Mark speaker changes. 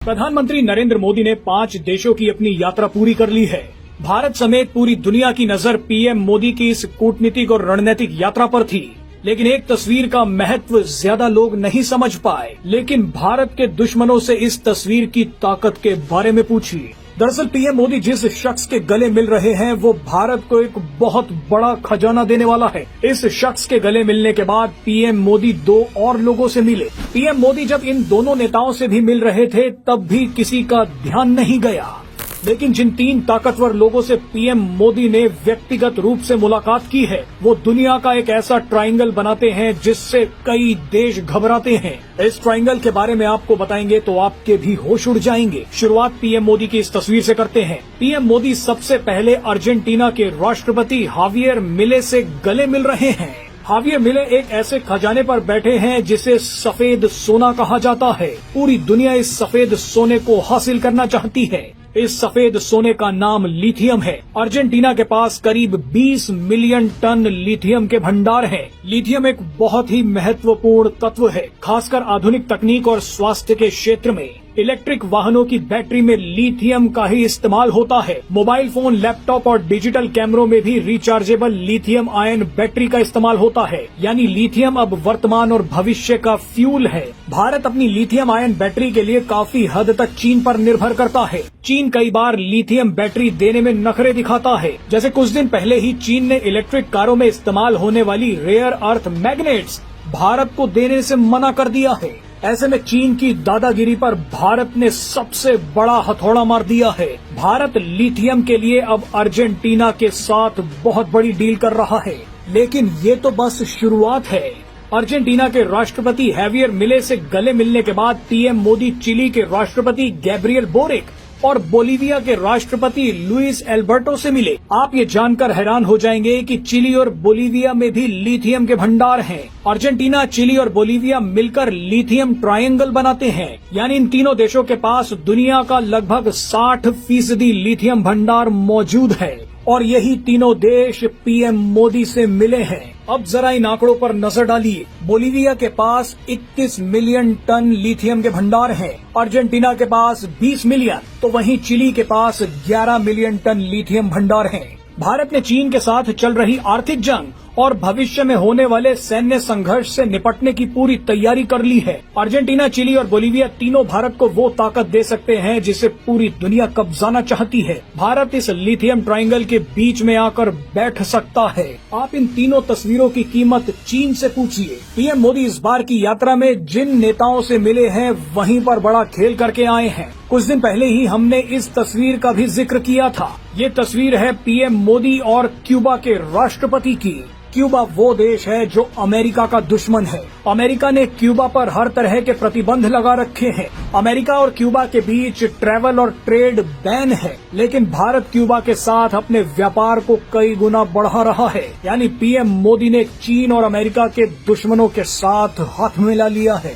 Speaker 1: प्रधानमंत्री नरेंद्र मोदी ने 5 देशों की अपनी यात्रा पूरी कर ली है। भारत समेत पूरी दुनिया की नजर पीएम मोदी की इस कूटनीतिक और रणनीतिक यात्रा पर थी, लेकिन एक तस्वीर का महत्व ज्यादा लोग नहीं समझ पाए। लेकिन भारत के दुश्मनों से इस तस्वीर की ताकत के बारे में पूछी। दरअसल पीएम मोदी जिस शख्स के गले मिल रहे हैं वो भारत को एक बहुत बड़ा खजाना देने वाला है। इस शख्स के गले मिलने के बाद पीएम मोदी 2 और लोगों से मिले। पीएम मोदी जब इन दोनों नेताओं से भी मिल रहे थे तब भी किसी का ध्यान नहीं गया, लेकिन जिन 3 ताकतवर लोगों से पीएम मोदी ने व्यक्तिगत रूप से मुलाकात की है वो दुनिया का एक ऐसा ट्रायंगल बनाते हैं जिससे कई देश घबराते हैं। इस ट्रायंगल के बारे में आपको बताएंगे तो आपके भी होश उड़ जाएंगे। शुरुआत पीएम मोदी की इस तस्वीर से करते हैं। पीएम मोदी सबसे पहले अर्जेंटीना के राष्ट्रपति हावियर मिले से गले मिल रहे हैं। हावियर मिले एक ऐसे खजाने पर बैठे हैं जिसे सफेद सोना कहा जाता है। पूरी दुनिया इस सफेद सोने को हासिल करना चाहती है। इस सफेद सोने का नाम लिथियम है। अर्जेंटीना के पास करीब 20 मिलियन टन लिथियम के भंडार हैं। लिथियम एक बहुत ही महत्वपूर्ण तत्व है, खासकर आधुनिक तकनीक और स्वास्थ्य के क्षेत्र में। इलेक्ट्रिक वाहनों की बैटरी में लिथियम का ही इस्तेमाल होता है। मोबाइल फोन, लैपटॉप और डिजिटल कैमरों में भी रिचार्जेबल लिथियम आयन बैटरी का इस्तेमाल होता है। यानी लिथियम अब वर्तमान और भविष्य का फ्यूल है। भारत अपनी लिथियम आयन बैटरी के लिए काफी हद तक चीन पर निर्भर करता है। चीन कई बार लिथियम बैटरी देने में नखरे दिखाता है। जैसे कुछ दिन पहले ही चीन ने इलेक्ट्रिक कारों में इस्तेमाल होने वाली रेयर अर्थ मैग्नेट्स भारत को देने से मना कर दिया है। ऐसे में चीन की दादागिरी पर भारत ने सबसे बड़ा हथौड़ा मार दिया है। भारत लिथियम के लिए अब अर्जेंटीना के साथ बहुत बड़ी डील कर रहा है, लेकिन ये तो बस शुरुआत है। अर्जेंटीना के राष्ट्रपति हावियर मिले से गले मिलने के बाद पीएम मोदी चिली के राष्ट्रपति गैब्रियल बोरिक और बोलीविया के राष्ट्रपति लुइस एल्बर्टो से मिले। आप ये जानकर हैरान हो जाएंगे कि चिली और बोलीविया में भी लिथियम के भंडार हैं। अर्जेंटीना, चिली और बोलीविया मिलकर लिथियम ट्रायंगल बनाते हैं। यानी इन तीनों देशों के पास दुनिया का लगभग 60% लिथियम भंडार मौजूद है और यही तीनों देश पीएम मोदी से मिले हैं। अब जरा इन आंकड़ों पर नजर डालिए। बोलीविया के पास 21 मिलियन टन लिथियम के भंडार हैं। अर्जेंटीना के पास 20 मिलियन, तो वहीं चिली के पास 11 मिलियन टन लिथियम भंडार हैं। भारत ने चीन के साथ चल रही आर्थिक जंग और भविष्य में होने वाले सैन्य संघर्ष से निपटने की पूरी तैयारी कर ली है। अर्जेंटीना, चिली और बोलीविया तीनों भारत को वो ताकत दे सकते हैं जिसे पूरी दुनिया कब्जाना चाहती है। भारत इस लिथियम ट्रायंगल के बीच में आकर बैठ सकता है। आप इन तीनों तस्वीरों की कीमत चीन से पूछिए। पीएम मोदी इस बार की यात्रा में जिन नेताओं से मिले हैं वहीं पर बड़ा खेल करके आए हैं। कुछ दिन पहले ही हमने इस तस्वीर का भी जिक्र किया था। ये तस्वीर है पीएम मोदी और क्यूबा के राष्ट्रपति की। क्यूबा वो देश है जो अमेरिका का दुश्मन है। अमेरिका ने क्यूबा पर हर तरह के प्रतिबंध लगा रखे हैं। अमेरिका और क्यूबा के बीच ट्रैवल और ट्रेड बैन है, लेकिन भारत क्यूबा के साथ अपने व्यापार को कई गुना बढ़ा रहा है। यानी पीएम मोदी ने चीन और अमेरिका के दुश्मनों के साथ हाथ मिला लिया है।